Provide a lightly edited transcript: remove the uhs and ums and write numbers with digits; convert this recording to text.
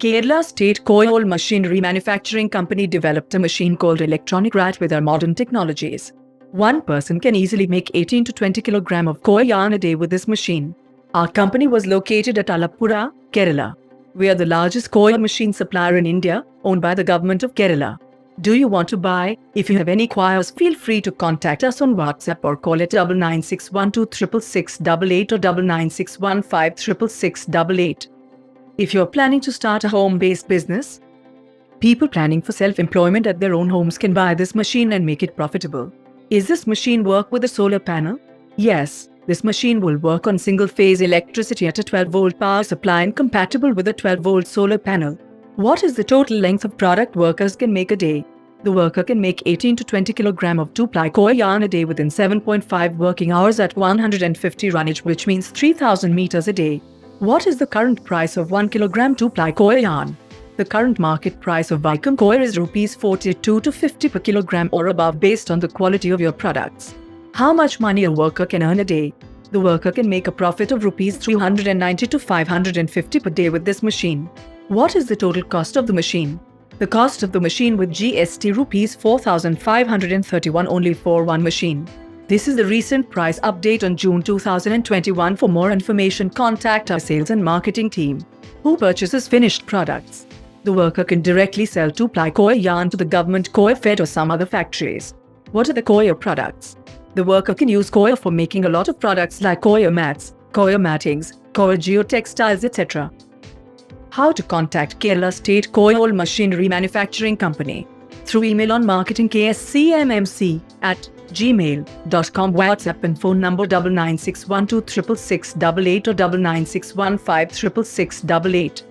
Kerala State Coir Machinery Manufacturing Company developed a machine called electronic Ratt with our modern technologies. One person can easily make 18 to 20 kg of coir yarn a day with this machine. Our company was located at Alappuzha, Kerala. We are the largest coir machine supplier in India, owned by the government of Kerala. Do you want to buy? If you have any coirs, feel free to contact us on WhatsApp or call at 9961266688 or 9961566688. If you are planning to start a home-based business, people planning for self-employment at their own homes can buy this machine and make it profitable. Is this machine work with a solar panel? Yes, this machine will work on single-phase electricity at a 12-volt power supply and compatible with a 12-volt solar panel. What is the total length of product workers can make a day? The worker can make 18 to 20 kg of 2-ply coir yarn a day within 7.5 working hours at 150 runnage, which means 3000 meters a day. What is the current price of 1 kg 2-ply coir yarn? The current market price of Vicom coir is Rs 42 to 50 per kilogram or above based on the quality of your products. How much money a worker can earn a day? The worker can make a profit of Rs 390 to 550 per day with this machine. What is the total cost of the machine? The cost of the machine with GST Rs 4,531 only for one machine. This is the recent price update on June 2021. For more information, contact our sales and marketing team. Who purchases finished products? The worker can directly sell 2-ply coir yarn to the government coir fed or some other factories. What are the coir products? The worker can use coir for making a lot of products like coir mats, coir mattings, coir geotextiles, etc. How to contact Kerala State Coir Machinery Manufacturing Company? Through email on marketing KSCMMC at gmail.com, WhatsApp and phone number 9961266688 or 9961566688.